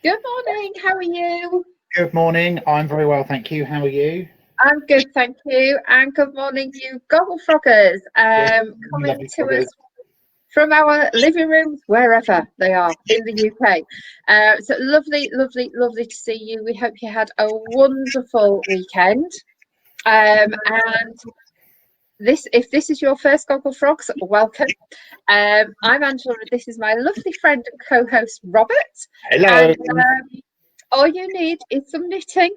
Good morning. How are you? Good morning. I'm very well, thank you. How are you? I'm good, thank you. And good morning, you Gogglefroggers. Good. Coming Lovely to us froggers. from our living rooms, wherever they are in the UK. So lovely, lovely, lovely to see you. We hope you had a wonderful weekend. And if this is your first Gogglefrogs, welcome. I'm Angela. This is my lovely friend and co-host Robert. Hello. And all you need is some knitting,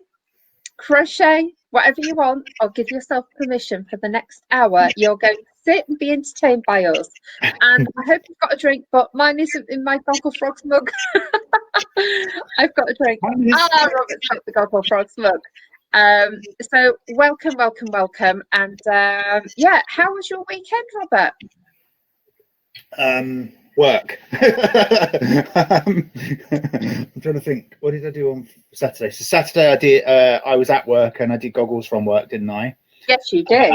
crochet, whatever you want, or give yourself permission for the next hour. You're going to sit and be entertained by us. And I hope you've got a drink, but mine isn't in my Gogglefrogs mug. I've got a drink. Robert's got the Gogglefrogs mug. So welcome, welcome, welcome. And yeah, how was your weekend, Robert? Work. I'm trying to think. What did I do on Saturday? So Saturday I was at work and I did goggles from work, didn't I? Yes, you did.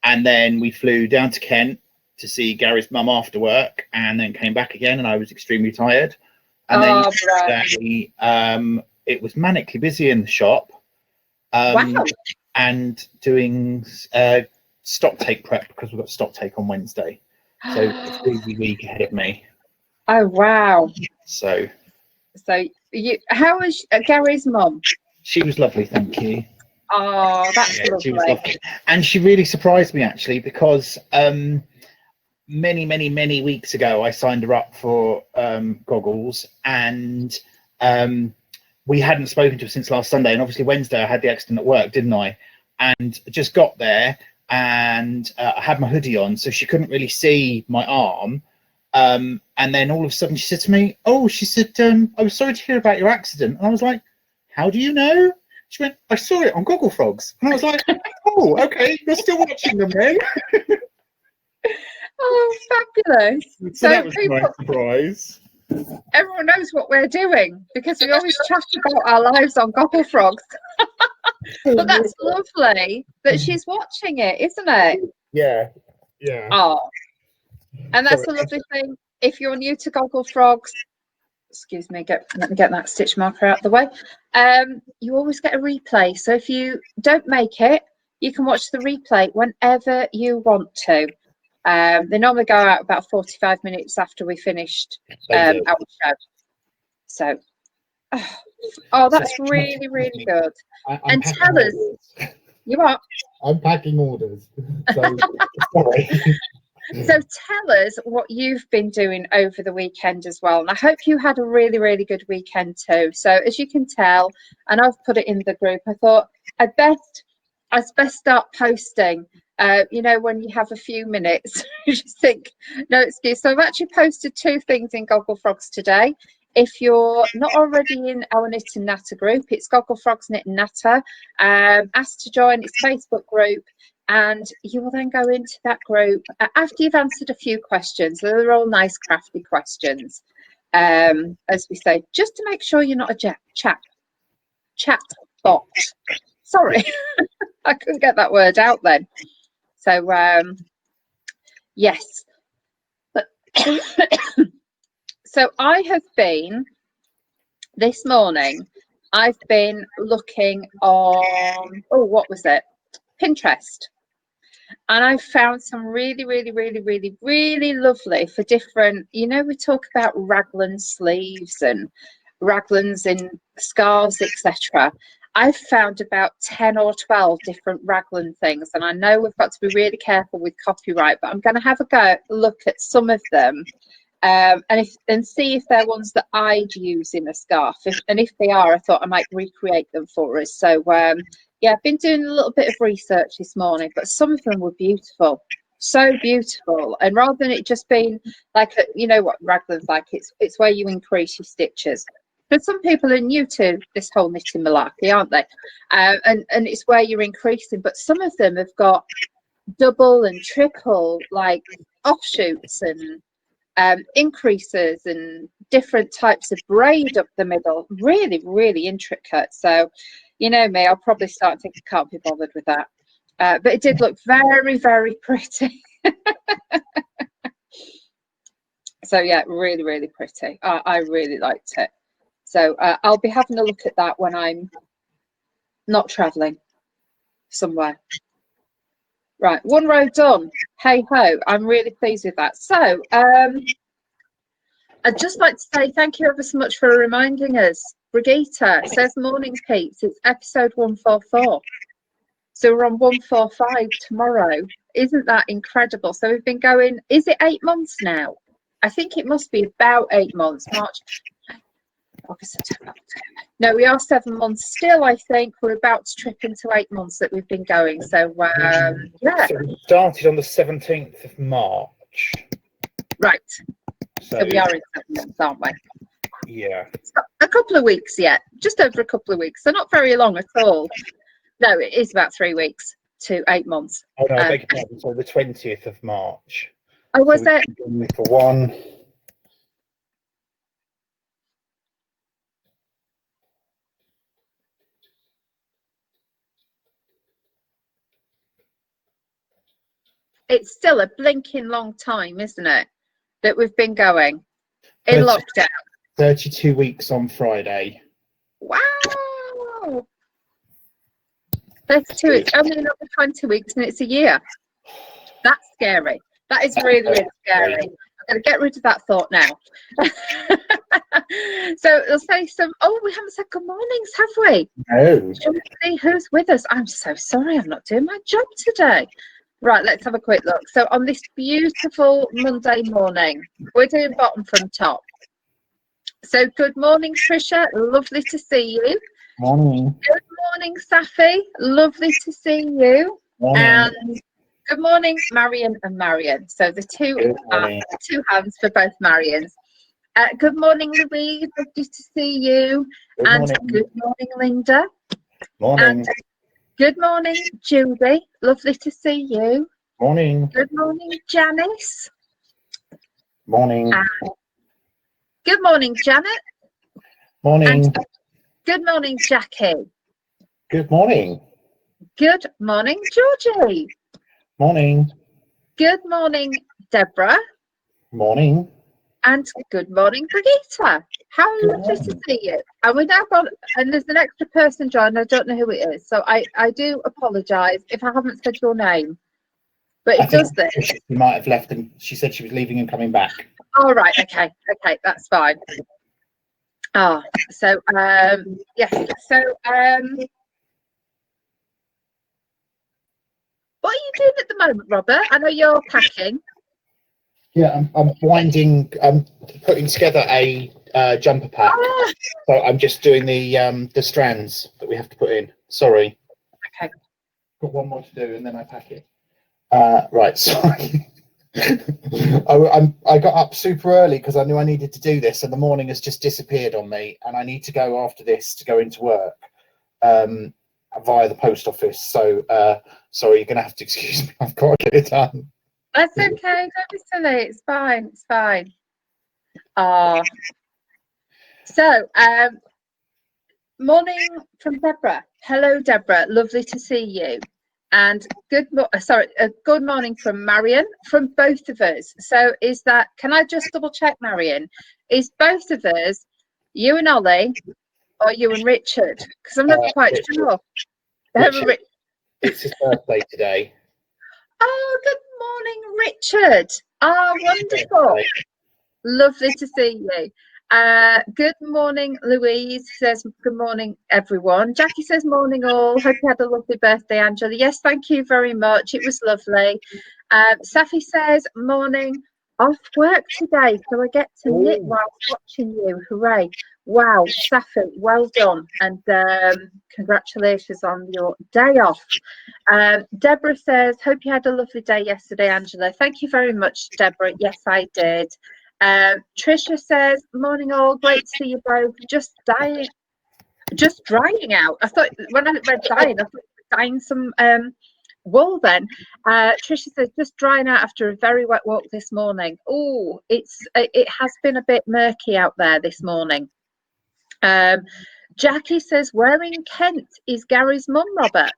And then we flew down to Kent to see Gary's mum after work, and then came back again, and I was extremely tired. And then yesterday, it was manically busy in the shop. Wow. And doing stock take prep because we've got stock take on Wednesday. So it's a busy week ahead of me. Oh wow! So how was Gary's mum? She was lovely, thank you. Oh, that's lovely. She was lovely, and she really surprised me actually, because many weeks ago I signed her up for goggles, and we hadn't spoken to her since last Sunday, and obviously Wednesday I had the accident at work, didn't I? And just got there, and I had my hoodie on, so she couldn't really see my arm. And then all of a sudden she said to me, "Oh," she said, "I was sorry to hear about your accident." And I was like, "How do you know?" She went, "I saw it on Gogglefrogs." And I was like, "Oh, okay, you're still watching them then?" Oh, fabulous. So that was a nice surprise. Everyone knows what we're doing because we always chat about our lives on Gogglefrogs. But that's lovely that she's watching it, isn't it? Yeah. Oh, and that's a lovely thing. If you're new to Gogglefrogs, excuse me, let me get that stitch marker out of the way. You always get a replay. So if you don't make it, you can watch the replay whenever you want to. They normally go out about 45 minutes after we finished our show. So, that's really, really good. And tell us, you are? I'm packing orders. So, sorry. So tell us what you've been doing over the weekend as well. And I hope you had a really, really good weekend too. So as you can tell, and I've put it in the group, I thought I'd best start posting. When you have a few minutes, you just think, no excuse. So I've actually posted 2 things in Gogglefrogs today. If you're not already in our Knit and Natter group, it's Gogglefrogs Knit and Natter. Ask to join its Facebook group, and you will then go into that group after you've answered a few questions. They're all nice, crafty questions, as we say, just to make sure you're not a chat bot. Sorry, I couldn't get that word out then. So, yes. So I have been, this morning, I've been looking on, what was it? Pinterest. And I found some really, really, really, really, really lovely for different, we talk about raglan sleeves and raglans in scarves, etc. I've found about 10 or 12 different raglan things, and I know we've got to be really careful with copyright, but I'm going to have a look at some of them, and see if they're ones that I'd use in a scarf. And if they are, I thought I might recreate them for us. So yeah, I've been doing a little bit of research this morning, but some of them were beautiful, so beautiful. And rather than it just being like, what raglan's like, it's where you increase your stitches. But some people are new to this whole knitting malarkey, aren't they? And it's where you're increasing. But some of them have got double and triple, like offshoots and increases and different types of braid up the middle. Really, really intricate. So, you know me, I'll probably start thinking I can't be bothered with that. But it did look very, very pretty. So yeah, really, really pretty. I really liked it. So I'll be having a look at that when I'm not travelling somewhere. Right, one row done. Hey ho, I'm really pleased with that. So I'd just like to say thank you ever so much for reminding us. Brigitte says, morning peeps, it's episode 144. So we're on 145 tomorrow. Isn't that incredible? So we've been going, is it 8 months now? I think it must be about 8 months, March, August, September, October. No, we are 7 months still, I think. We're about to trip into 8 months that we've been going. So, yeah. So we started on the 17th of March. Right. So we are in 7 months, aren't we? Yeah. It's got a couple of weeks yet, just over a couple of weeks. So not very long at all. No, it is about 3 weeks to 8 months. Oh no, I beg your pardon. So the 20th of March. Oh, was it? For one. It's still a blinking long time, isn't it? That we've been going in lockdown. 32 weeks on Friday. Wow. 32, it's only another 20 weeks and it's a year. That's scary. That is really, really scary. I'm going to get rid of that thought now. So they'll say we haven't said good mornings, have we? No. Shall we see who's with us? I'm so sorry, I'm not doing my job today. Right, let's have a quick look. So on this beautiful Monday morning, we're doing bottom from top. So good morning, Trisha. Lovely to see you. Morning. Good morning, Safi. Lovely to see you. Morning. And good morning, Marion and Marion. So the two hands for both Marions. Good morning, Louise. Lovely to see you. Good morning, Linda. Morning. And good morning, Judy. Lovely to see you. Morning. Good morning, Janice. Morning. Good morning, Janet. Morning. And good morning, Jackie. Good morning. Good morning, Georgie. Morning. Good morning, Deborah. Morning. And good morning, Brigitte. How lovely to see you. And we now got, and there's an extra person joined. I don't know who it is, so I do apologise if I haven't said your name. But it does this. She might have left, and she said she was leaving and coming back. All right. Okay, that's fine. So yes. So what are you doing at the moment, Robert? I know you're packing. Yeah, I'm putting together a jumper pack. So I'm just doing the strands that we have to put in. Sorry. Okay. Got one more to do, and then I pack it. Right. Sorry. I got up super early because I knew I needed to do this, and the morning has just disappeared on me, and I need to go after this to go into work via the post office. So sorry, you're gonna have to excuse me. I've got to get it done. That's okay. Don't be silly. It's fine. It's fine. So morning from Deborah. Hello, Deborah. Lovely to see you. And good morning from Marion, from both of us. So can I just double check, Marion? Is both of us you and Ollie, or you and Richard? Because I'm not quite sure. It's his birthday today. Oh, good morning, Richard. Wonderful. Lovely to see you. Good morning, Louise says good morning, everyone. Jackie says morning all. Hope you had a lovely birthday, Angela. Yes, thank you very much. It was lovely. Safi says morning. Off work today, so I get to knit whilst watching you. Hooray. Wow, Safi, well done. And congratulations on your day off. Deborah says, hope you had a lovely day yesterday, Angela. Thank you very much, Deborah. Yes, I did. Trisha says, morning all, great to see you both. Just drying out. I thought when I read dying, I thought dyeing some wool then. Trisha says, just drying out after a very wet walk this morning. Oh, it has been a bit murky out there this morning. Jackie says, where in Kent is Gary's mum, Robert?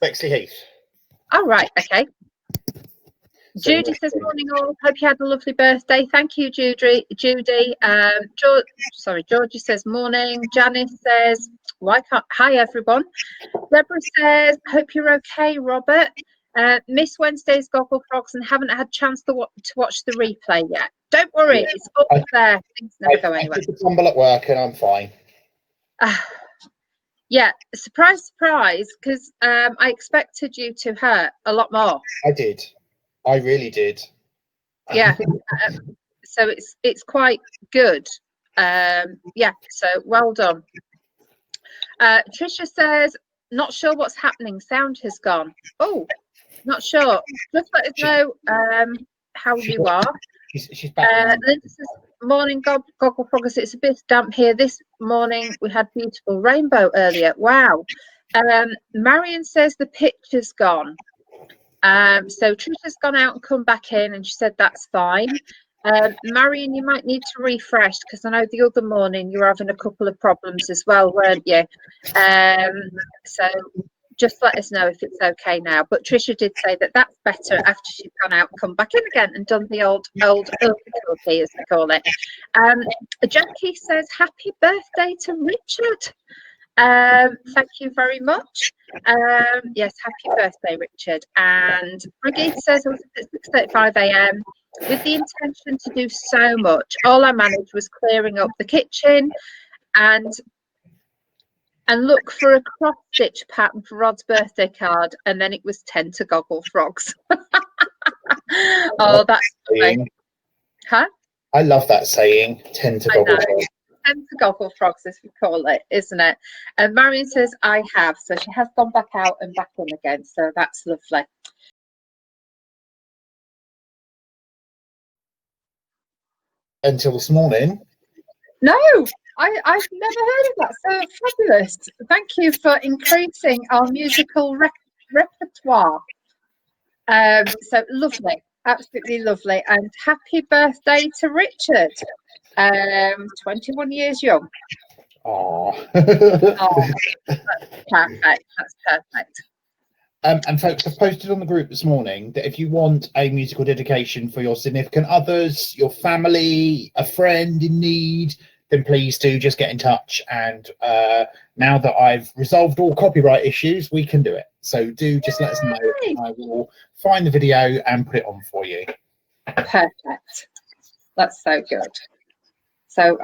Bexley Heath. Oh, right, okay. Judy says, morning all. Hope you had a lovely birthday. Thank you, Judy. Georgie says, morning. Janice says, hi, everyone. Deborah says, hope you're okay, Robert. Miss Wednesday's Gogglefrogs and haven't had a chance to watch the replay yet. Don't worry, it's up there. Things never go anywhere. I did the tumble at work and I'm fine. Yeah, surprise, because I expected you to hurt a lot more. I did. I really did. Yeah. So it's quite good. Yeah, so well done. Trisha says, not sure what's happening. Sound has gone. Oh, not sure. Just let us know how you are. She's back. Linda says, morning, Gogglefrogs. It's a bit damp here. This morning we had beautiful rainbow earlier. Wow. Marion says the picture's gone. So Trisha's gone out and come back in, and she said that's fine. Marion, you might need to refresh, because I know the other morning you were having a couple of problems as well, weren't you? So just let us know if it's okay now. But Trisha did say that that's better after she's gone out and come back in again and done the old as they call it. Jackie says, happy birthday to Richard. Thank you very much. Yes, happy birthday, Richard. And Brigitte says, I was at 6:35 a.m. with the intention to do so much. All I managed was clearing up the kitchen and look for a cross stitch pattern for Rod's birthday card, and then it was 10 to Gogglefrogs. Oh, that's funny. Huh? I love that saying, 10 to Gogglefrogs. 10 to Gogglefrogs, as we call it, isn't it? And Marion says, I have. So she has gone back out and back in again. So that's lovely. Until this morning. No, I've never heard of that. So fabulous. Thank you for increasing our musical repertoire. So lovely, absolutely lovely. And happy birthday to Richard. 21 years young. Oh, that's perfect. That's perfect. And folks, I've posted on the group this morning that if you want a musical dedication for your significant others, your family, a friend in need, then please do just get in touch. And now that I've resolved all copyright issues, we can do it. So do just let us know. I will find the video and put it on for you. Perfect. That's so good. So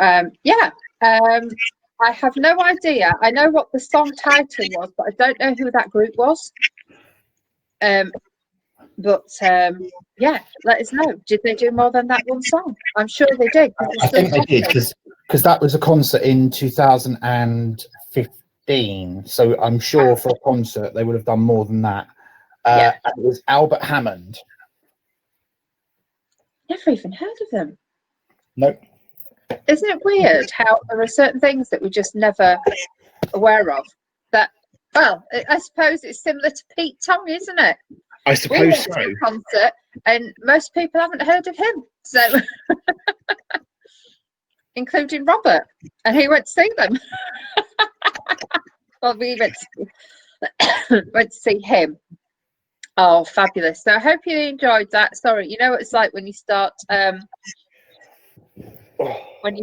yeah, I have no idea. I know what the song title was, but I don't know who that group was. But yeah, let us know. Did they do more than that one song? I'm sure they did. I think they did, because that was a concert in 2015. So I'm sure for a concert they would have done more than that. Yeah. It was Albert Hammond. Never even heard of them. Nope. Isn't it weird how there are certain things that we're just never aware of? That, well, I suppose it's similar to Pete Tong, isn't it? I suppose so. To a concert, and most people haven't heard of him, so including Robert, and he went to see them. Well, we went to see him. Oh, fabulous! So I hope you enjoyed that. Sorry, you know what it's like when you start. When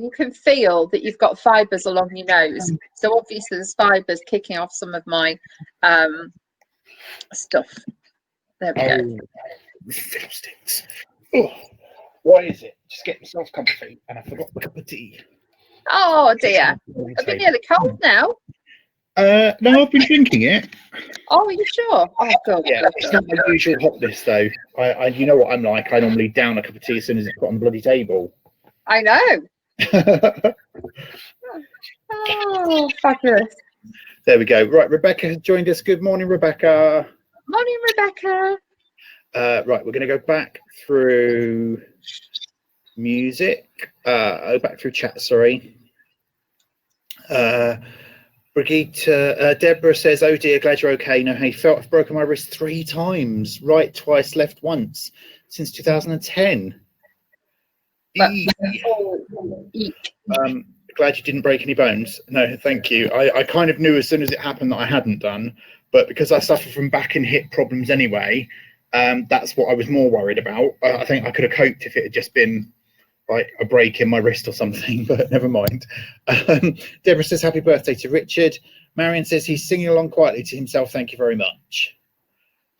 you can feel that you've got fibres along your nose, so obviously there's fibres kicking off some of my stuff. There we go. Fiddlesticks. Oh, why is it? Just get myself comfy, and I forgot the cup of tea. Oh dear, I've been nearly cold now. No, I've been drinking it. Oh, are you sure? Oh, good. Yeah, good, it's good. not my usual hotness though. I you know what I'm like. I normally down a cup of tea as soon as it's put on the bloody table. I know. Oh, fabulous. There we go. Right, Rebecca has joined us. Good morning, Rebecca. Morning, Rebecca. Right, we're going to go back through music. Back through chat, sorry. Brigitte, Deborah says, oh dear, glad you're okay. Know how you felt? I've broken my wrist 3 times. Right twice, left once. Since 2010. Glad you didn't break any bones. No, thank you. I kind of knew as soon as it happened that I hadn't done, but because I suffer from back and hip problems anyway, That's what I was more worried about. I think I could have coped if it had just been like a break in my wrist or something, but never mind. Deborah says happy birthday to Richard. Marion says he's singing along quietly to himself. Thank you very much.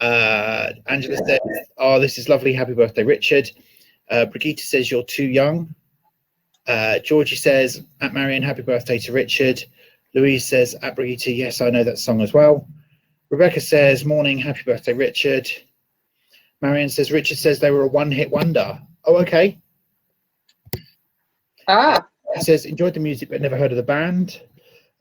Angela says, oh, this is lovely. Happy birthday, Richard. Brigitte says you're too young. Georgie says at Marion, happy birthday to Richard. Louise says at Brigitte, yes, I know that song as well. Rebecca says morning, happy birthday, Richard. Marion says Richard says they were a one-hit wonder. Oh, okay. He says enjoyed the music but never heard of the band.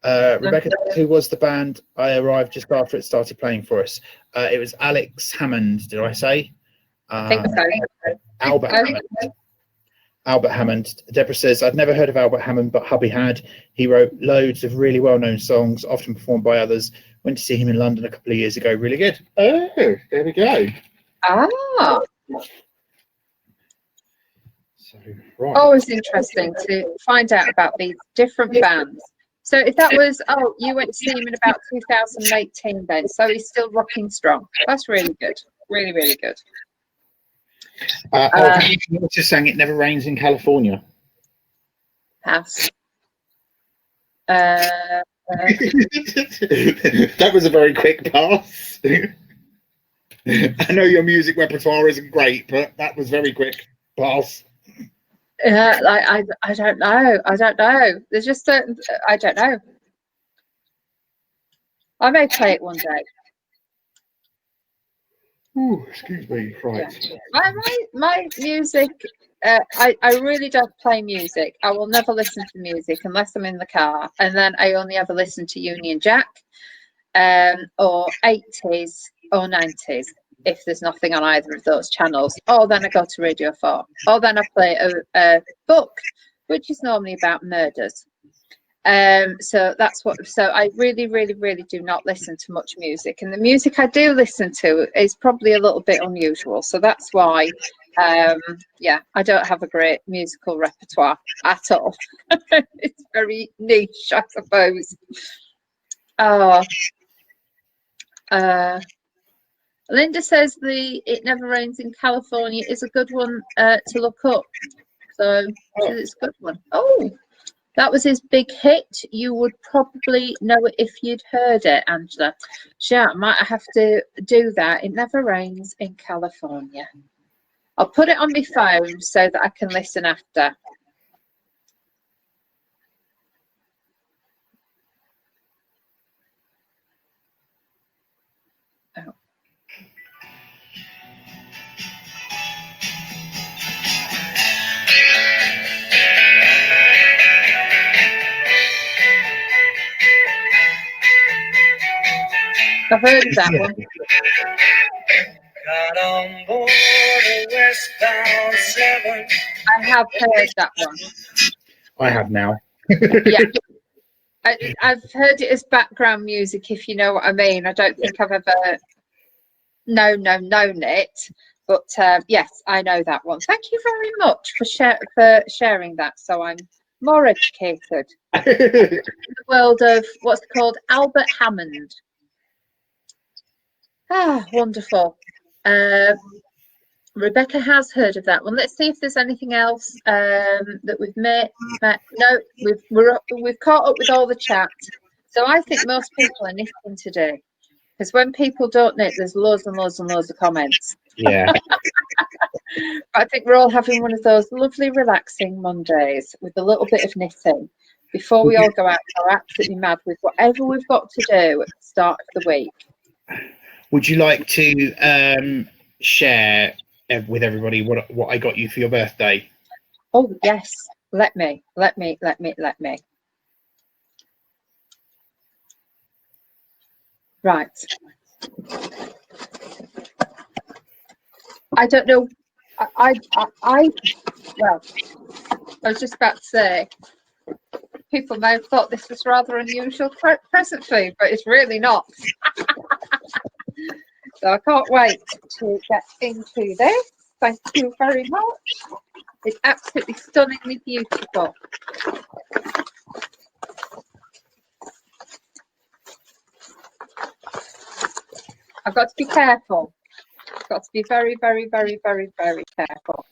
Rebecca says, who was the band? I arrived just after it started playing for us. It was Alex Hammond, did I say? I think so. Albert Hammond. Albert Hammond. Deborah says, I've never heard of Albert Hammond, but hubby had. He wrote loads of really well-known songs, often performed by others. Went to see him in London a couple of years ago. Really good. Oh, there we go. So, right. Always interesting to find out about these different bands. So if that was, you went to see him in about 2018 then, so he's still rocking strong. That's really good. Really, really good. He also sang It Never Rains in California. Pass. That was a very quick pass. I know your music repertoire isn't great, but that was very quick pass. I don't know. There's just certain, I don't know. I may play it one day. Ooh, excuse me. Right. Yeah. My music, I really don't play music. I will never listen to music unless I'm in the car, and then I only ever listen to Union Jack, or 80s or 90s if there's nothing on either of those channels. Or then I go to Radio 4. Or then I play a book, which is normally about murders. So that's what. So I really, really, really do not listen to much music, and the music I do listen to is probably a little bit unusual. So that's why, yeah, I don't have a great musical repertoire at all. It's very niche, I suppose. Linda says the It Never Rains in California is a good one to look up. So it's a good one. Oh. That was his big hit. You would probably know it if you'd heard it, Angela. Yeah, I might have to do that. It Never Rains in California. I'll put it on my phone so that I can listen after. Oh. I've heard of that one. Got on board a westbound 7. I have heard that one. I have now. Yeah. I've heard it as background music, if you know what I mean. I don't think I've ever known it. But yes, I know that one. Thank you very much for sharing that. So I'm more educated in the world of what's called Albert Hammond. Ah, wonderful. Rebecca has heard of that one. Let's see if there's anything else that we've met. No, we've caught up with all the chat. So I think most people are knitting today, because when people don't knit, there's loads and loads and loads of comments. Yeah. I think we're all having one of those lovely, relaxing Mondays with a little bit of knitting before we all go out and go absolutely mad with whatever we've got to do at the start of the week. Would you like to share with everybody what I got you for your birthday? Oh yes, let me. Right. I don't know. Well, I was just about to say, people may have thought this was rather unusual present food, but it's really not. So I can't wait to get into this. Thank you very much. It's absolutely stunningly beautiful. I've got to be careful Got to be very, very, very, very, very careful.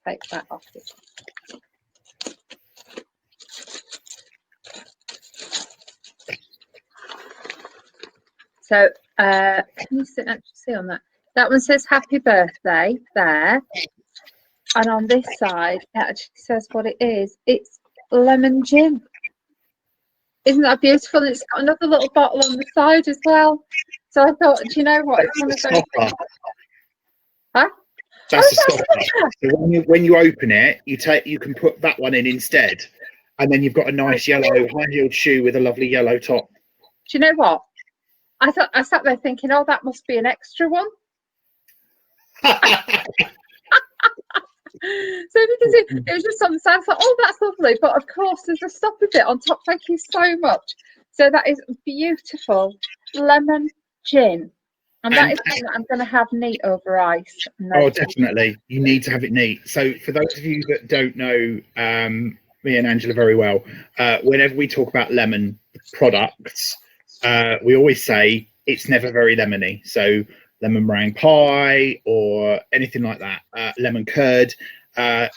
Take that off. So, can you actually see on that? That one says happy birthday there. And on this side, it actually says what it is. It's lemon gin. Isn't that beautiful? And it's got another little bottle on the side as well. So I thought, do you know what? It's one of those things. Huh? That's a stopper. So when you open it, you can put that one in instead, and then you've got a nice yellow high-heeled shoe with a lovely yellow top. Do you know what? I sat there thinking, oh, that must be an extra one. So because it was just on the side, I thought, oh, that's lovely. But of course, there's a stopper bit on top. Thank you so much. So that is beautiful lemon gin. And that is one that I'm going to have neat over ice. Oh, definitely. You need to have it neat. So for those of you that don't know me and Angela very well, whenever we talk about lemon products, we always say it's never very lemony. So lemon meringue pie or anything like that, lemon curd.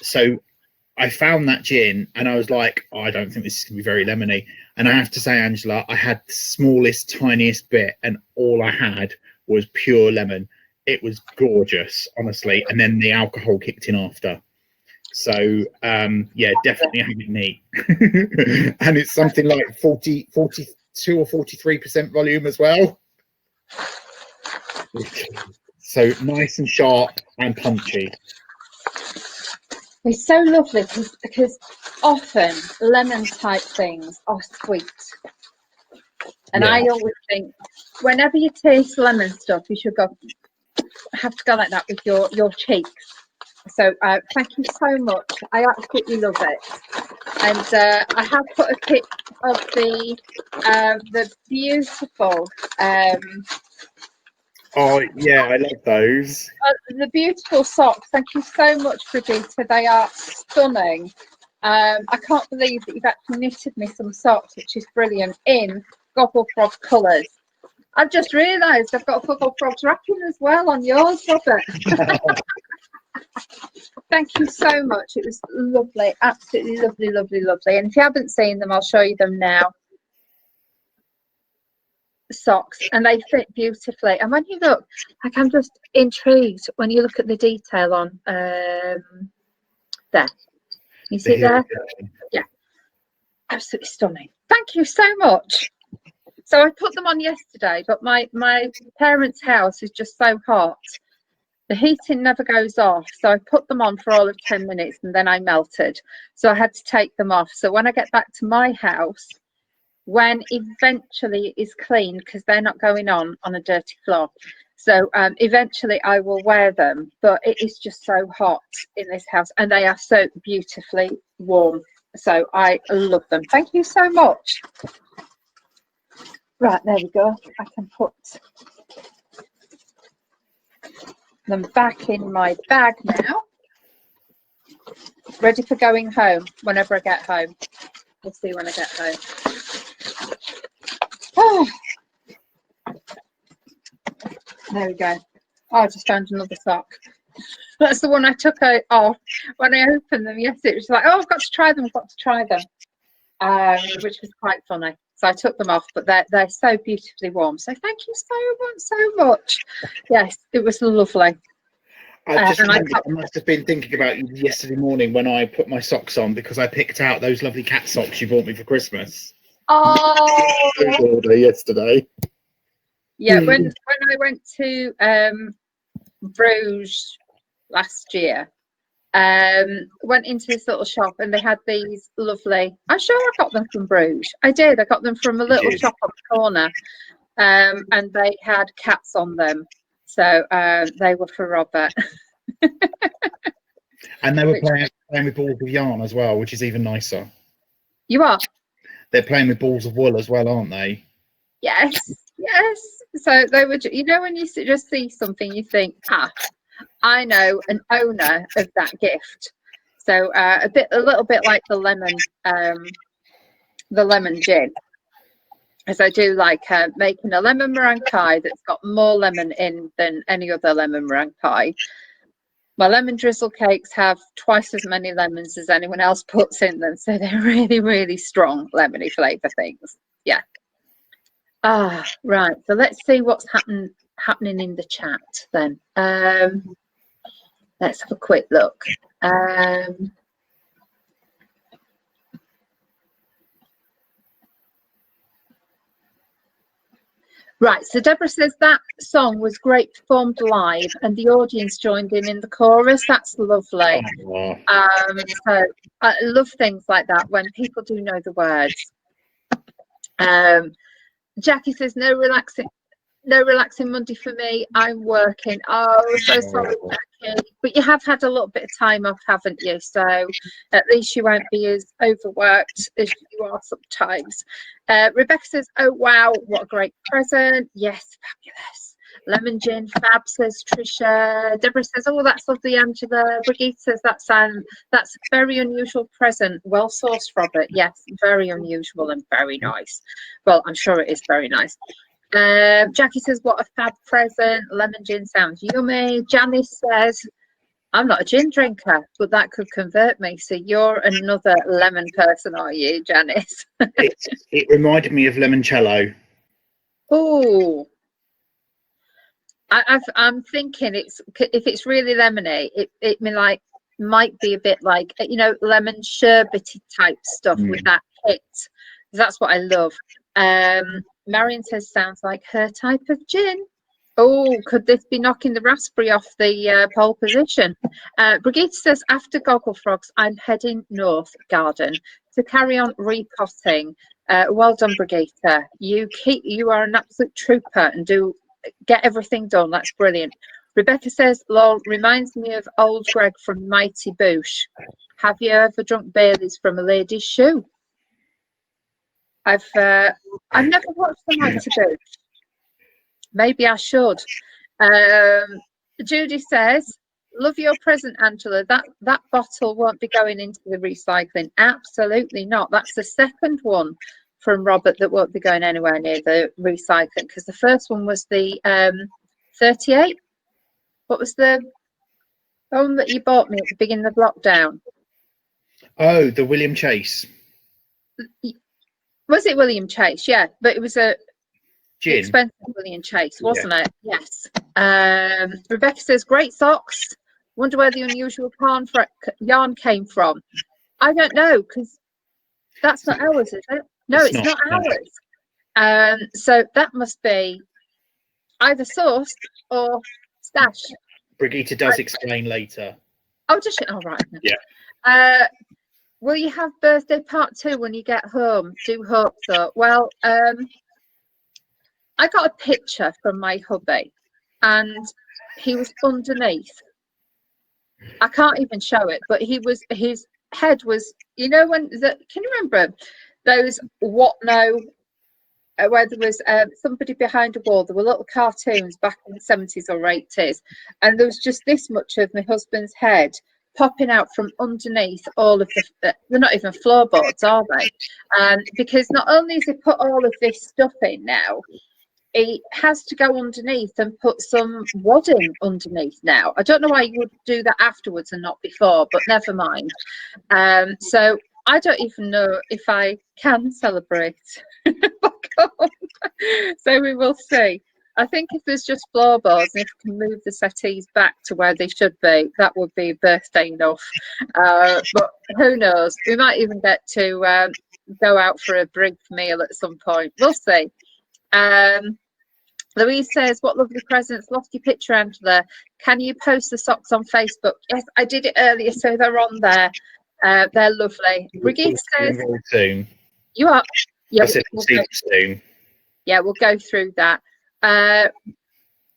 So I found that gin and I was like, oh, I don't think this is going to be very lemony. And I have to say, Angela, I had the smallest, tiniest bit and all I had was pure lemon. It was gorgeous, honestly. And then the alcohol kicked in after. So, yeah, definitely have it neat. And it's something like 42 or 43% volume as well. So nice and sharp and punchy. It's so lovely because often lemon type things are sweet. And I always think whenever you taste lemon stuff, you should have to go like that with your cheeks. So thank you so much. I absolutely love it. And I have put a pic of the beautiful oh yeah, I love those. the beautiful socks. Thank you so much, Brigitte. They are stunning. I can't believe that you've actually knitted me some socks, which is brilliant, in Gogglefrog colours. I've just realised I've got Gogglefrogs wrapping as well on yours, Robert. Thank you so much. It was lovely, absolutely lovely, lovely, lovely. And if you haven't seen them, I'll show you them now. Socks, and they fit beautifully. And when you look, like, I'm just intrigued when you look at the detail on there. You see it there? Yeah, absolutely stunning. Thank you so much. So I put them on yesterday, but my parents' house is just so hot. The heating never goes off, so I put them on for all of 10 minutes and then I melted. So I had to take them off. So when I get back to my house, when eventually it is cleaned, because they're not going on a dirty floor, so eventually I will wear them. But it is just so hot in this house, and they are so beautifully warm. So I love them. Thank you so much. Right, there we go. I can put them back in my bag now, ready for going home whenever I get home. We'll see when I get home. Oh. There we go. Oh, I just found another sock. That's the one I took off when I opened them yesterday. It was like, oh, I've got to try them, which was quite funny. So I took them off, but they're so beautifully warm. So thank you so much. Yes, it was lovely. I must have been thinking about you yesterday morning when I put my socks on, because I picked out those lovely cat socks you bought me for Christmas. Oh, yesterday. Yeah, when I went to Bruges last year, went into this little shop and they had these lovely, I'm sure I got them from Bruges. I did. I got them from a little shop on the corner, and they had cats on them. So they were for Robert. And they were playing with balls of yarn as well, which is even nicer. You are? They're playing with balls of wool as well, aren't they? Yes. So they were, you know, when you just see something, you think, I know an owner of that gift. So a little bit like the lemon gin. as I do like making a lemon meringue pie that's got more lemon in than any other lemon meringue pie. My lemon drizzle cakes have twice as many lemons as anyone else puts in them, so they're really, really strong lemony flavour things. Yeah. Right. So let's see what's happening in the chat then. Let's have a quick look. Right, so Deborah says that song was great performed live and the audience joined in the chorus. That's lovely. So I love things like that when people do know the words. Jackie says no relaxing Monday for me. I'm working. Oh, so sorry, Jackie. But you have had a little bit of time off, haven't you? So at least you won't be as overworked as you are sometimes. Rebecca says, oh, wow, what a great present. Yes, fabulous. Lemon gin, fab, says Trisha. Deborah says, oh, that's lovely, Angela. Brigitte says, that's a very unusual present. Well sourced, Robert. Yes, very unusual and very nice. Well, I'm sure it is very nice. Jackie says, what a fab present. Lemon gin sounds yummy. Janice says, I'm not a gin drinker, but that could convert me. So you're another lemon person, are you, Janice? It reminded me of limoncello. Oh, I'm thinking if it's really lemony, it might be a bit like, you know, lemon sherbety type stuff with that hit. That's what I love. Marion says, sounds like her type of gin. Oh, could this be knocking the raspberry off the pole position? Brigitte says, after Gogglefrogs, I'm heading north garden to carry on repotting. Well done, Brigitte. You are an absolute trooper and get everything done. That's brilliant. Rebecca says, lol, reminds me of old Greg from Mighty Boosh. Have you ever drunk Baileys from a lady's shoe? I've never watched the Mighty Boosh. Maybe I should. Judy says, love your present, Angela. That bottle won't be going into the recycling. Absolutely not. That's the second one from Robert that won't be going anywhere near the recycling, because the first one was the 38. What was the one that you bought me at the beginning of lockdown? Oh, the William Chase. Was it William Chase? Yeah, but it was a gin. Expensive William Chase, wasn't it? Yes. Rebecca says, great socks. Wonder where the unusual yarn came from. I don't know, because that's not ours, is it? No, it's not ours. So that must be either sourced or stashed. Brigitte does explain later. Oh, does she? Oh, right. Yeah. Will you have birthday part 2 when you get home? Do hope so. Well, I got a picture from my hubby and he was underneath. I can't even show it, but his head was, you know, can you remember those What No, where there was somebody behind a wall? There were little cartoons back in the 70s or 80s, and there was just this much of my husband's head popping out from underneath all of they're not even floorboards, are they? Because not only has he put all of this stuff in now, he has to go underneath and put some wadding underneath now. I don't know why you would do that afterwards and not before, but never mind. So I don't even know if I can celebrate back home. So we will see. I think if there's just floorboards and if we can move the settees back to where they should be, that would be birthday enough. But who knows? We might even get to go out for a brig meal at some point. We'll see. Louise says, what lovely presents. Lost your picture, Angela. Can you post the socks on Facebook? Yes, I did it earlier, so they're on there. They're lovely. Brigitte says, very soon. You are. Yeah, I said we'll see soon. Yeah, we'll go through that.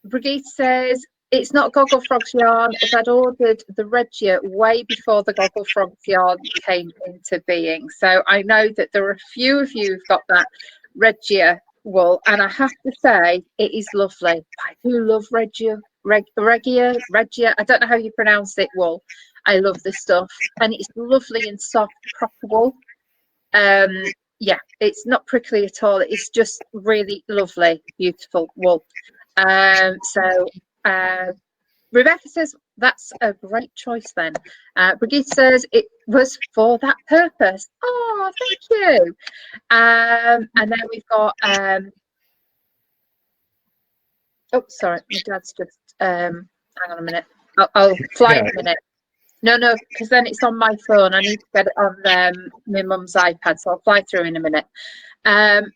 Brigitte says, it's not Gogglefrogs yarn, as I'd ordered the Regia way before the Gogglefrogs yarn came into being. So I know that there are a few of you who've got that Regia wool, and I have to say it is lovely. I do love Regia. I don't know how you pronounce it, wool. I love this stuff, and it's lovely and soft, proper wool. yeah, it's not prickly at all. It's just really lovely, beautiful wool. So Rebecca says that's a great choice then. Brigitte says it was for that purpose. Oh, thank you. And then we've got oh, sorry, my dad's just hang on a minute. I'll fly in a minute. No, because then it's on my phone. I need to get it on my mum's iPad, so I'll fly through in a minute. Then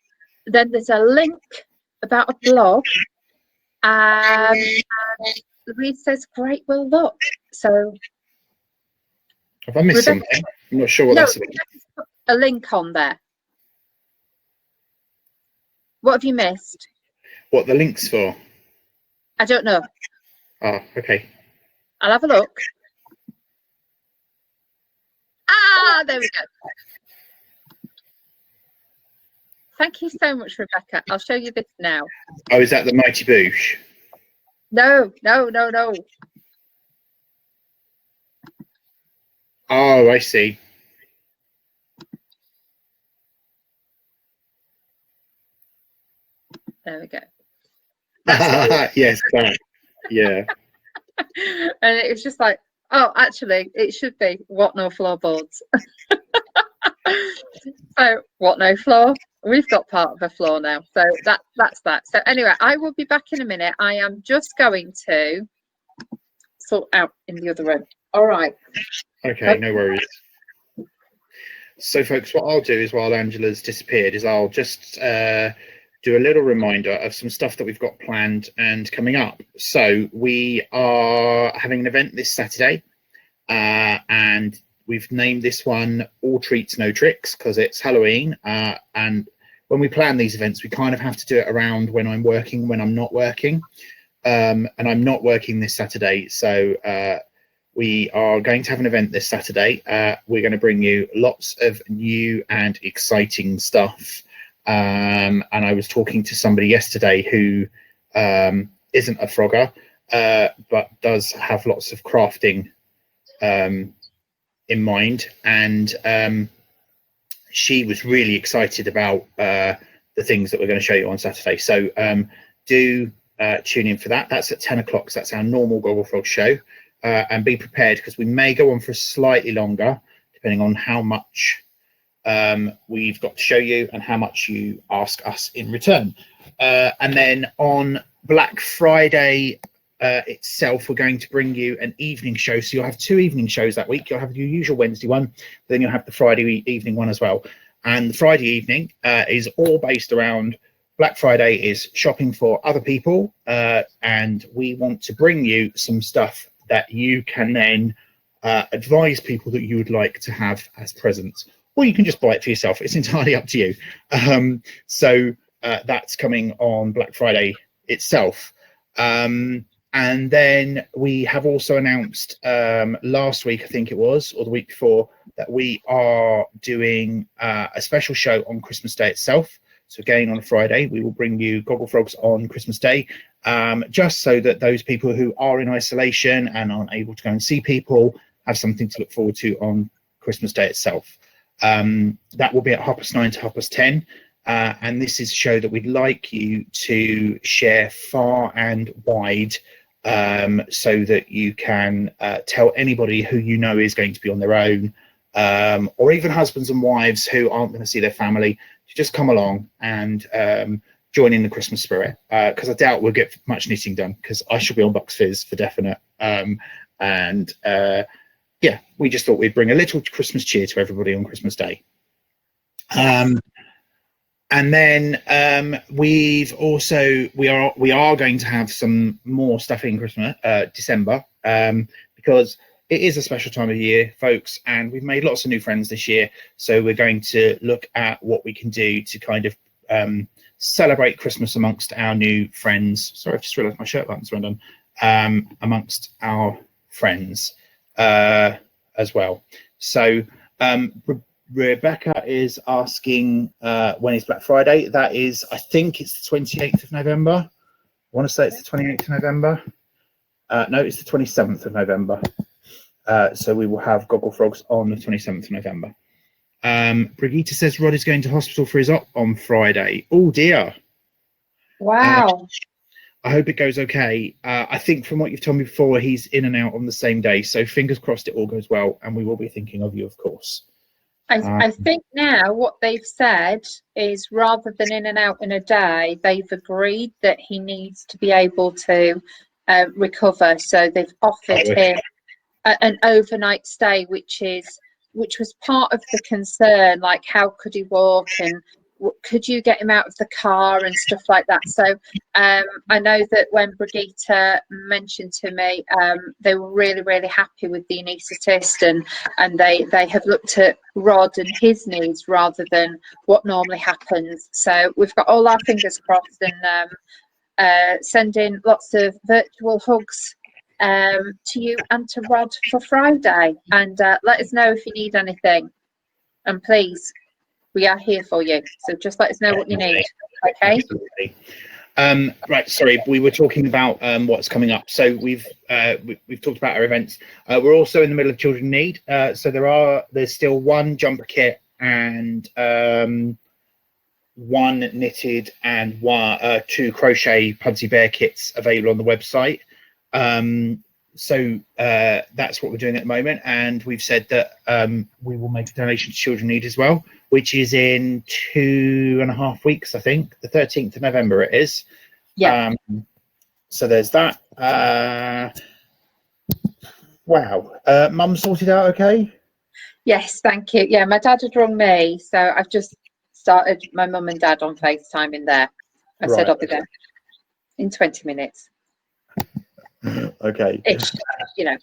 there's a link about a blog. And Louise says, great, well, look. So have I missed Rebecca, something? I'm not sure what that's about. Rebecca's put a link on there. What have you missed? What the link's for? I don't know. Oh, okay. I'll have a look. Ah, there we go. Thank you so much, Rebecca. I'll show you this now. Oh, is that the Mighty Boosh? No. Oh, I see. There we go. Yes, that. Yeah. And it was just like, oh, actually, it should be what no floorboards. So what no floor? We've got part of a floor now. So that's that. So anyway, I will be back in a minute. I am just going to sort out in the other room. All right. Okay, no worries. So, folks, what I'll do is while Angela's disappeared is I'll just do a little reminder of some stuff that we've got planned and coming up. So we are having an event this Saturday, and we've named this one All Treats, No Tricks, because it's Halloween. And when we plan these events, we kind of have to do it around when I'm working, when I'm not working. And I'm not working this Saturday. So we are going to have an event this Saturday. We're going to bring you lots of new and exciting stuff. And I was talking to somebody yesterday who isn't a Frogger, but does have lots of crafting in mind, and she was really excited about the things that we're going to show you on Saturday. So do tune in for that. That's at 10 o'clock. So that's our normal Gogglefrog show, and be prepared because we may go on for slightly longer depending on how much we've got to show you and how much you ask us in return. And then on Black Friday itself, we're going to bring you an evening show. So you'll have two evening shows that week. You'll have your usual Wednesday one, then you'll have the Friday evening one as well. And the Friday evening is all based around Black Friday is shopping for other people, and we want to bring you some stuff that you can then advise people that you would like to have as presents, or you can just buy it for yourself. It's entirely up to you. So that's coming on Black Friday itself. And then we have also announced last week, I think it was, or the week before, that we are doing a special show on Christmas Day itself. So again, on a Friday, we will bring you Gogglefrogs on Christmas Day, just so that those people who are in isolation and aren't able to go and see people have something to look forward to on Christmas Day itself. That will be at 9:30 to 10:30. And this is a show that we'd like you to share far and wide, so that you can tell anybody who you know is going to be on their own, or even husbands and wives who aren't going to see their family, to just come along and join in the Christmas spirit, because I doubt we'll get much knitting done, because I shall be on Bucks Fizz for definite. Yeah, we just thought we'd bring a little Christmas cheer to everybody on Christmas Day. And then we are going to have some more stuff in Christmas, December, because it is a special time of year, folks, and we've made lots of new friends this year. So we're going to look at what we can do to kind of celebrate Christmas amongst our new friends. Sorry, I've just realised my shirt button's run down. Amongst our friends as well. So Rebecca is asking when is Black Friday. That is, I think it's the 28th of November. I want to say it's the 28th of November. No, it's the 27th of November. So we will have Gogglefrogs on the 27th of November. Brigitte says Rod is going to hospital for his op on Friday. Oh dear. Wow. I hope it goes okay. I think from what you've told me before, he's in and out on the same day. So fingers crossed it all goes well, and we will be thinking of you, of course. I think now what they've said is rather than in and out in a day, they've agreed that he needs to be able to recover. So they've offered him an overnight stay, which was part of the concern, like how could he walk and could you get him out of the car and stuff like that. So I know that when Brigitte mentioned to me, they were really, really happy with the anaesthetist, and they have looked at Rod and his needs rather than what normally happens. So we've got all our fingers crossed, and sending lots of virtual hugs to you and to Rod for Friday, and let us know if you need anything, and please, we are here for you, so just let us know what you need. Okay. Absolutely. Right, sorry, we were talking about what's coming up. So we've talked about our events. We're also in the middle of Children in Need. So there's still one jumper kit and one knitted and two crochet Pudsey Bear kits available on the website. So that's what we're doing at the moment, and we've said that we will make a donation to Children in Need as well, which is in 2.5 weeks, I think. The 13th of November it is. Yeah. So there's that. Wow. Mum sorted out okay? Yes, thank you. Yeah, my dad had rung me, so I've just started my mum and dad on FaceTime in there. I said I'll be there in 20 minutes. Okay. Ish, you know.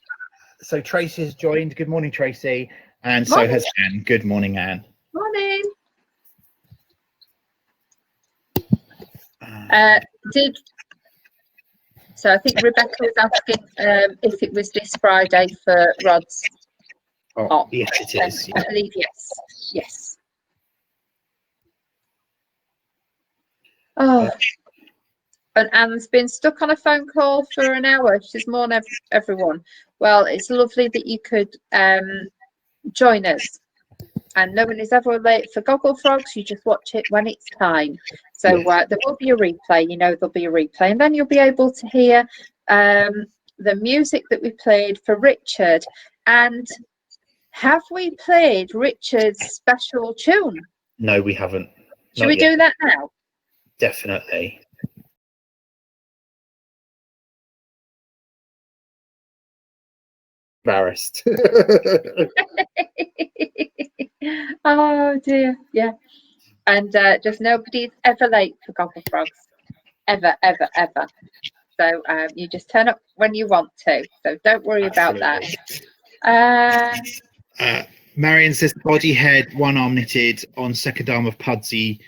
So Tracy has joined. Good morning, Tracy. And so has Anne. Good morning, Anne. Morning. So I think Rebecca was asking if it was this Friday for Rod's op. Yes, it is. I believe yes. Oh, and Anne's been stuck on a phone call for an hour. She's mourned everyone. Well, it's lovely that you could join us. And no one is ever late for Gogglefrogs. You just watch it when it's time. So there will be a replay. You know there'll be a replay, and then you'll be able to hear the music that we played for Richard. And have we played Richard's special tune? No, we haven't. Should we do that now? Definitely. Embarrassed. Oh dear, yeah. And just nobody's ever late for Gogglefrogs, ever. So you just turn up when you want to. So don't worry about that. Marion says body, head, one arm knitted on second arm of Pudsey.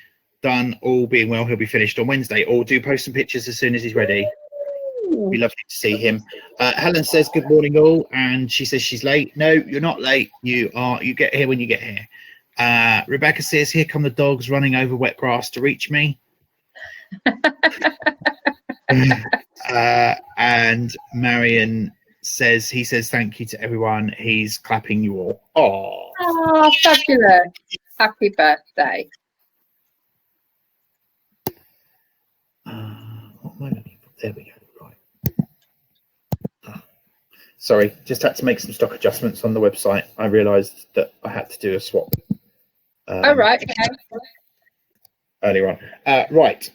Done. All being well, he'll be finished on Wednesday. Or do post some pictures as soon as he's ready. It'd be lovely to see him. Helen says good morning all, and she says she's late. No, you're not late. You get here when you get here. Rebecca says here come the dogs running over wet grass to reach me. And Marion says he says thank you to everyone. He's clapping you all. Oh, fabulous. Happy birthday. What am I looking for? There we go. Sorry, just had to make some stock adjustments on the website. I realised that I had to do a swap. Right, okay. Earlier on. Right.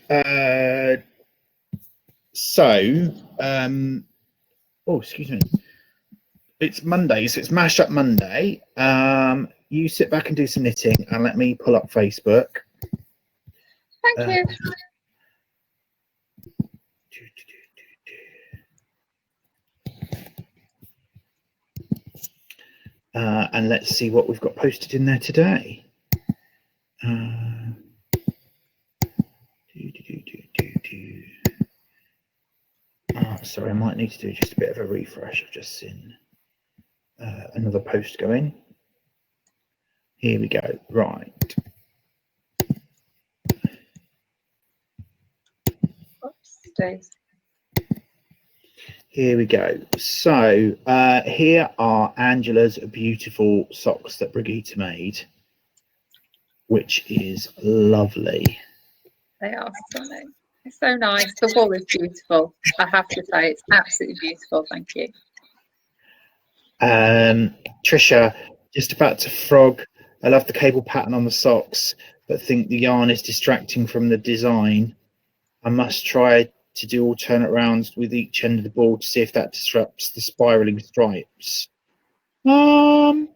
Excuse me. It's Monday, so it's Mash Up Monday. You sit back and do some knitting, and let me pull up Facebook. Thank you. And let's see what we've got posted in there today. Sorry, I might need to do just a bit of a refresh. I've just seen another post go in. Here we go. Right. Oops, here we go. So here are Angela's beautiful socks that Brigitte made. which is lovely. They are stunning. It's so nice. The wool is beautiful. I have to say, it's absolutely beautiful. Thank you. Trisha, just about to frog. I love the cable pattern on the socks, but think the yarn is distracting from the design. I must try to do alternate rounds with each end of the ball to see if that disrupts the spiraling stripes. I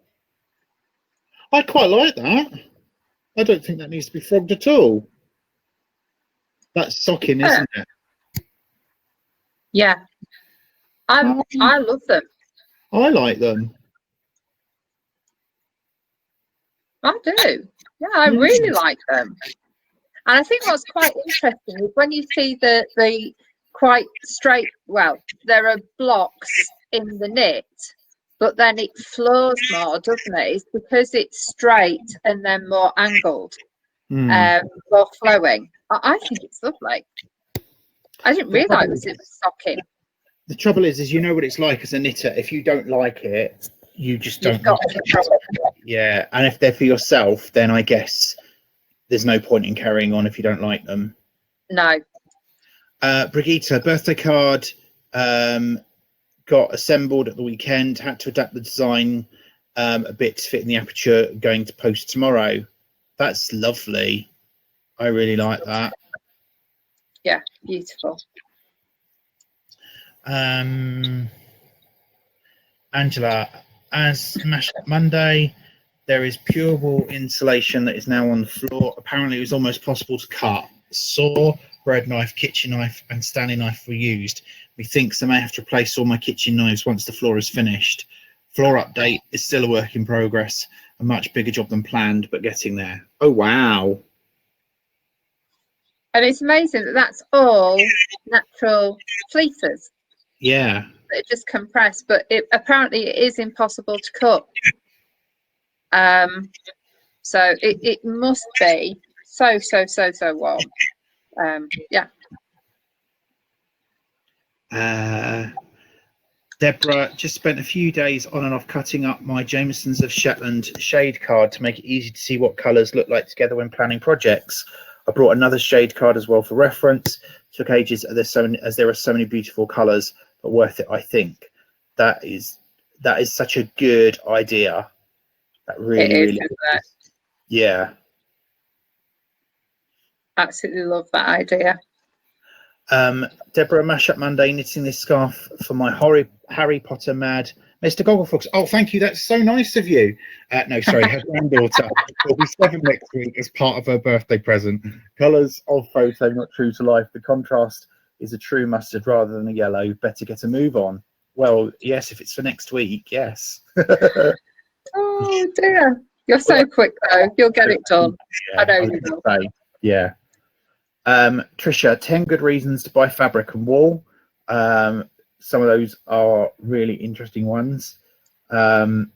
quite like that. I don't think that needs to be frogged at all. That's socking, isn't it? Yeah. I love them. I like them. I do. Yeah, I really like them. And I think what's quite interesting is when you see the quite straight, well, there are blocks in the knit, but then it flows more, doesn't it? It's because it's straight and then more angled, more flowing. I think it's lovely. I didn't realise it was socking. The trouble is you know what it's like as a knitter. If you don't like it, you just don't. Yeah, and if they're for yourself, then I guess there's no point in carrying on if you don't like them. No. Brigitte, birthday card got assembled at the weekend. Had to adapt the design a bit to fit in the aperture. Going to post tomorrow. That's lovely. I really like that. Yeah, beautiful. Angela, as Mash Up Monday, there is pure wool insulation that is now on the floor. Apparently, it was almost possible to cut. Saw, bread knife, kitchen knife, and Stanley knife were used. Methinks I may have to replace all my kitchen knives once the floor is finished. Floor update is still a work in progress. A much bigger job than planned, but getting there. Oh, wow. And it's amazing that that's all natural fleeces. Yeah. It just compressed, but apparently it is impossible to cut. So it must be so warm. Yeah. Deborah just spent a few days on and off cutting up my Jamesons of Shetland shade card to make it easy to see what colours look like together when planning projects. I brought another shade card as well for reference. Took ages as there are so many beautiful colours, but worth it, I think. That is such a good idea. That really is. Yeah. Absolutely love that idea. Deborah, Mashup Monday, knitting this scarf for my Harry Potter mad Mr. Gogglefrogs. Oh, thank you. That's so nice of you. No, sorry, her granddaughter will be 7 next week as part of her birthday present. Colours of photo, not true to life. The contrast is a true mustard rather than a yellow. Better get a move on. Well, yes, if it's for next week, yes. Oh dear, you're so quick though. You'll get it done. Yeah, I know you will. Yeah. Trisha, 10 good reasons to buy fabric and wool. Some of those are really interesting ones. And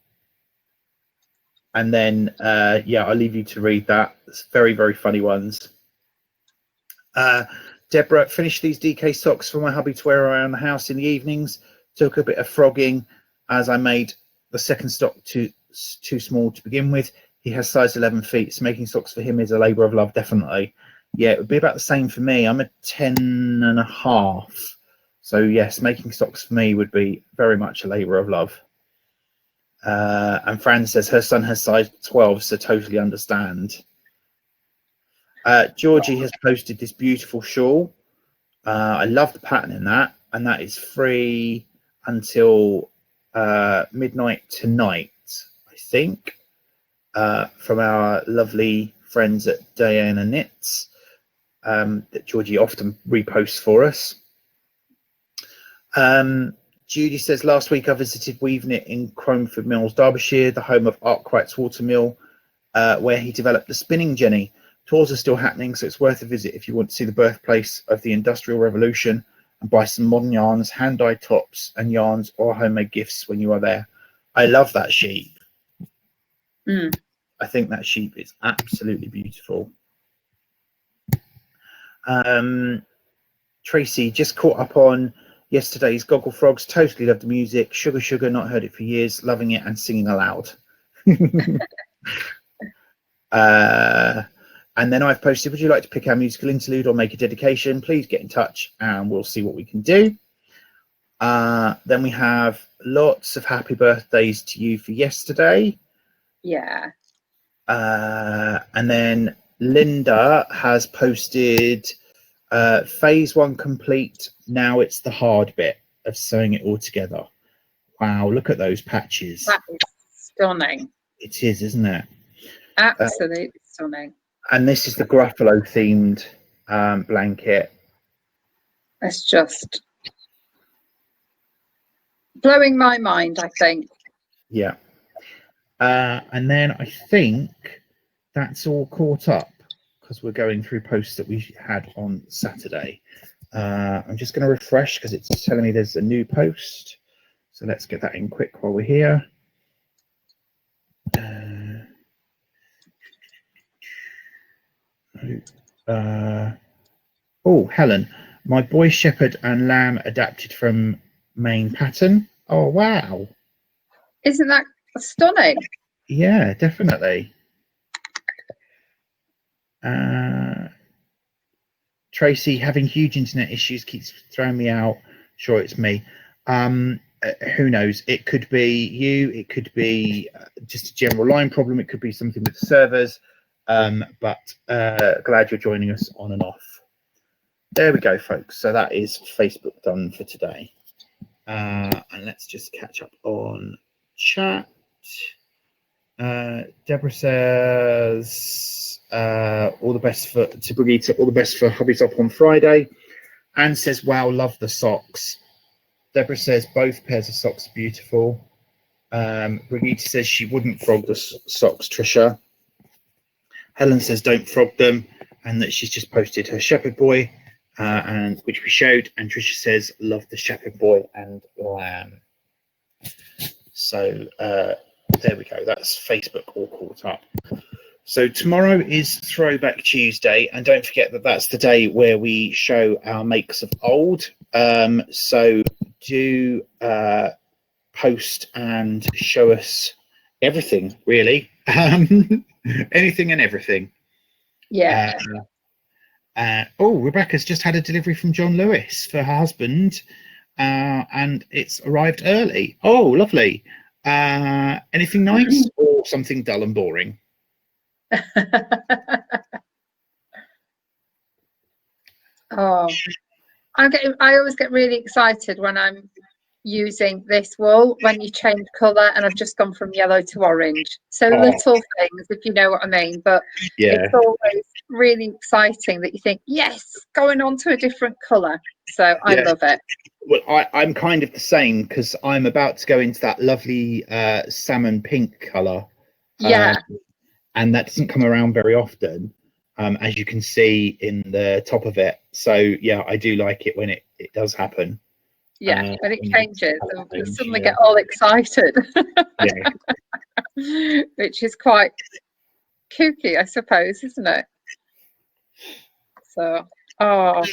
then, yeah, I'll leave you to read that. It's very, very funny ones. Deborah, finished these DK socks for my hubby to wear around the house in the evenings. Took a bit of frogging as I made the second stock too small to begin with. He has size 11 feet, so making socks for him is a labour of love, definitely. Yeah, it would be about the same for me. I'm a 10.5. So yes, making socks for me would be very much a labour of love. And Fran says her son has size 12, so totally understand. Georgie has posted this beautiful shawl. I love the pattern in that, and that is free until midnight tonight, I think, from our lovely friends at Diana Knits, that Georgie often reposts for us. Judy says, last week I visited Weave Knit in Cromford Mills, Derbyshire, the home of Arkwright's watermill, where he developed the spinning jenny. Tours are still happening, so it's worth a visit if you want to see the birthplace of the Industrial Revolution and buy some modern yarns, hand-dyed tops and yarns or homemade gifts when you are there. I love that sheep. I think that sheep is absolutely beautiful. Tracy, just caught up on yesterday's Gogglefrogs. Totally loved the music. Sugar Sugar, not heard it for years. Loving it and singing aloud. And then I've posted, would you like to pick our musical interlude or make a dedication? Please get in touch and we'll see what we can do. Then we have lots of happy birthdays to you for yesterday. Yeah. And then Linda has posted phase 1 complete. Now it's the hard bit of sewing it all together. Wow, look at those patches. That is stunning. It is, isn't it? Absolutely stunning. And this is the Gruffalo themed blanket. It's just blowing my mind, I think. Yeah. And then I think that's all caught up because we're going through posts that we had on Saturday. I'm just going to refresh because it's telling me there's a new post. So let's get that in quick while we're here. Oh, Helen, my boy shepherd and lamb adapted from main pattern. Oh, wow. Isn't that stunning? Yeah, definitely. Tracy, having huge internet issues keeps throwing me out. Sure, it's me. Who knows? It could be you. It could be just a general line problem. It could be something with the servers. But glad you're joining us on and off. There we go, folks. So that is Facebook done for today. And let's just catch up on chat. Deborah says all the best to Brigitte, all the best for Hobbies Up on Friday. Anne says, wow, love the socks. Deborah says both pairs of socks are beautiful. Brigitte says she wouldn't frog the socks, Trisha. Helen says don't frog them, and that she's just posted her shepherd boy, and which we showed. And Trisha says love the shepherd boy and lamb. So there we go. That's Facebook all caught up. So tomorrow is Throwback Tuesday, and don't forget that that's the day where we show our makes of old. So do post and show us everything, really. Anything and everything. Yeah. Oh, Rebecca's just had a delivery from John Lewis for her husband, and it's arrived early. Oh, lovely. Anything nice or something dull and boring? Oh, I always get really excited when I'm using this wool, when you change colour, and I've just gone from yellow to orange. So little things, if you know what I mean, but Yeah, it's always really exciting that you think, yes, going on to a different colour. So I love it. Well, I'm kind of the same because I'm about to go into that lovely salmon pink colour. Yeah. And that doesn't come around very often, as you can see in the top of it. So yeah, I do like it when it does happen. Yeah, when it changes, and you suddenly get all excited. Yeah. Which is quite kooky, I suppose, isn't it? So, oh.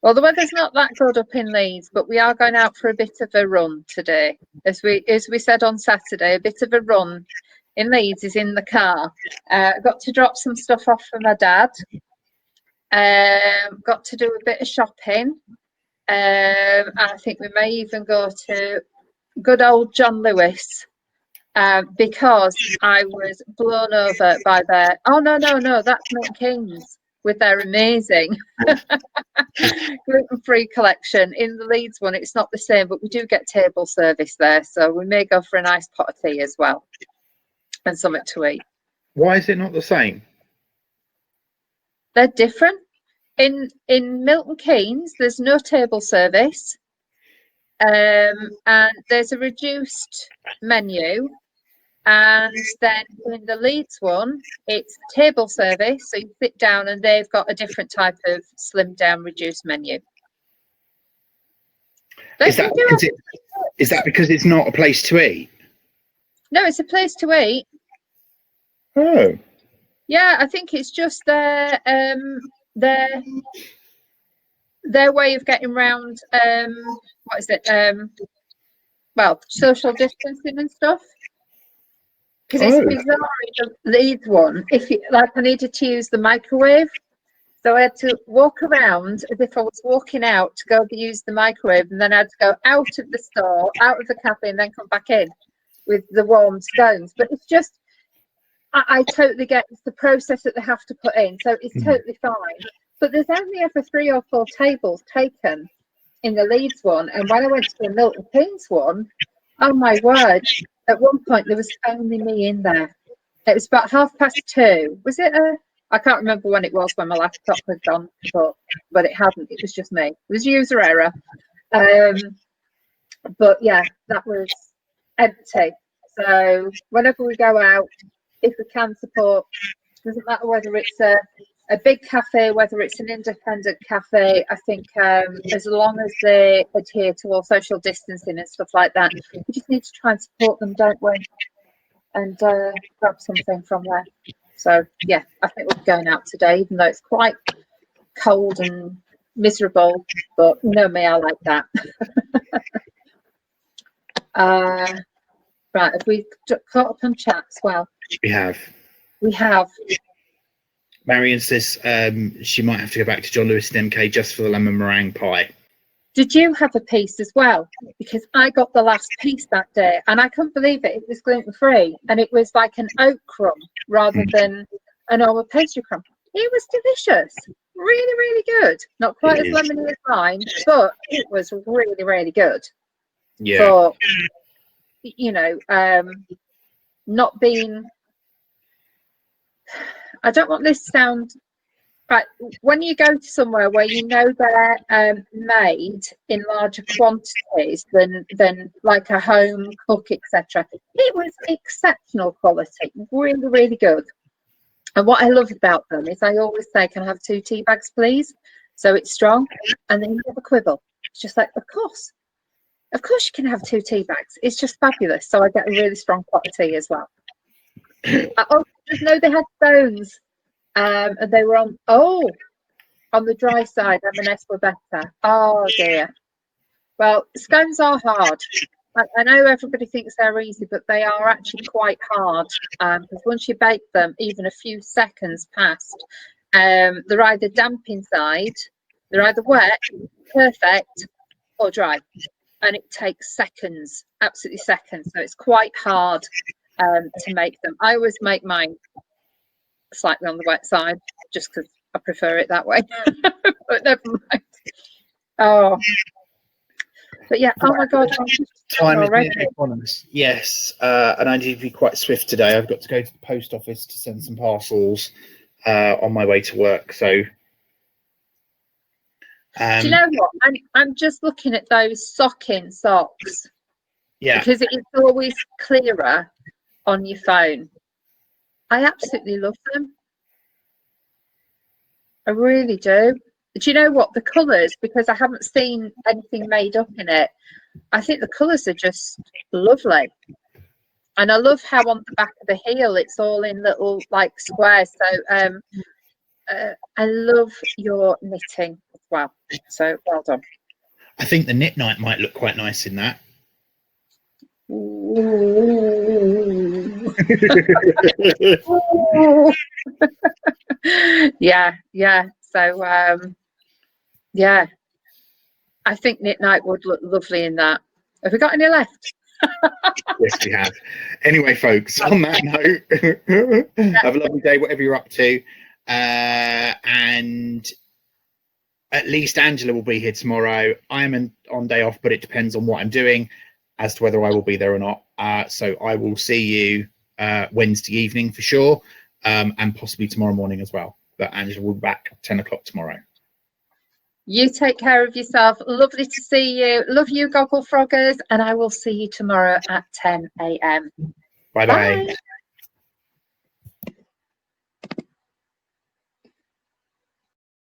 Well, the weather's not that good up in Leeds, but we are going out for a bit of a run today. As we said on Saturday, a bit of a run in Leeds is in the car. Got to drop some stuff off for my dad. Got to do a bit of shopping. And I think we may even go to good old John Lewis, because I was blown over by their, oh no, that's Milton Keynes with their amazing gluten-free collection. In the Leeds one, it's not the same, but we do get table service there, so we may go for a nice pot of tea as well and something to eat. Why is it not the same? They're different. In Milton Keynes, there's no table service, and there's a reduced menu. And then in the Leeds one, it's table service, so you sit down and they've got a different type of slimmed down reduced menu. Is that because it's not a place to eat? No, it's a place to eat. Oh. Yeah, I think it's just their way of getting around what is it? Well, social distancing and stuff. because it's bizarre in the Leeds one. If you like, I needed to use the microwave, so I had to walk around as if I was walking out to go use the microwave, and then I had to go out of the store, out of the cafe, and then come back in with the warm scones. But it's just, I totally get it's the process that they have to put in, so it's totally fine. But there's only ever 3 or 4 tables taken in the Leeds one, and when I went to the Milton Keynes one, oh my word! At one point there was only me in there. It was about 2:30. Was it I can't remember when it was when my laptop had gone, but it hadn't. It was just me. It was user error. But yeah, that was empty. So whenever we go out, if we can support, doesn't matter whether it's a big cafe, whether it's an independent cafe, I think as long as they adhere to all social distancing and stuff like that, we just need to try and support them, don't we? And grab something from there. So yeah, I think we're going out today, even though it's quite cold and miserable, but you know me, I like that. Right, have we caught up on chat as well? We have. Marion says she might have to go back to John Lewis and MK just for the lemon meringue pie. Did you have a piece as well? Because I got the last piece that day and I couldn't believe it. It was gluten-free and it was like an oat crumb rather than a normal pastry crumb. It was delicious. Really, really good. Not quite as lemony as mine, but it was really, really good. Yeah. For, you know, not being... I don't want this to sound... But when you go to somewhere where you know they're made in larger quantities than like a home cook, etc., it was exceptional quality, really, really good. And what I love about them is I always say, can I have 2 tea bags, please? So it's strong, and then you never quibble. It's just like, of course you can have 2 tea bags. It's just fabulous. So I get a really strong pot of tea as well. Oh, no, they had stones. And they were on the dry side. M&S were better. Oh dear. Well, scones are hard. I know everybody thinks they're easy, but they are actually quite hard. Because once you bake them, even a few seconds past, they're either damp inside, they're either wet, perfect, or dry, and it takes seconds, absolutely seconds. So it's quite hard to make them. I always make mine slightly on the wet side just because I prefer it that way. But never mind. Oh, but yeah, oh my god, time is nearly upon us. Yes, and I need to be quite swift today. I've got to go to the post office to send some parcels on my way to work. So do you know what, I'm just looking at those socking socks, because it's always clearer on your phone. I absolutely love them. I really do. Do you know what? The colours, because I haven't seen anything made up in it, I think the colours are just lovely. And I love how on the back of the heel it's all in little like squares. So I love your knitting as well. So well done. I think the knit night might look quite nice in that. Yeah. So yeah, I think knit night would look lovely in that. Have we got any left? Yes, we have. Anyway, folks, on that note, have a lovely day, whatever you're up to. And at least Angela will be here tomorrow. I am on day off, but it depends on what I'm doing as to whether I will be there or not. So I will see you Wednesday evening for sure, and possibly tomorrow morning as well. But Angela will be back at 10 o'clock tomorrow. You take care of yourself. Lovely to see you. Love you, Gogglefroggers, and I will see you tomorrow at 10 a.m. Bye-bye.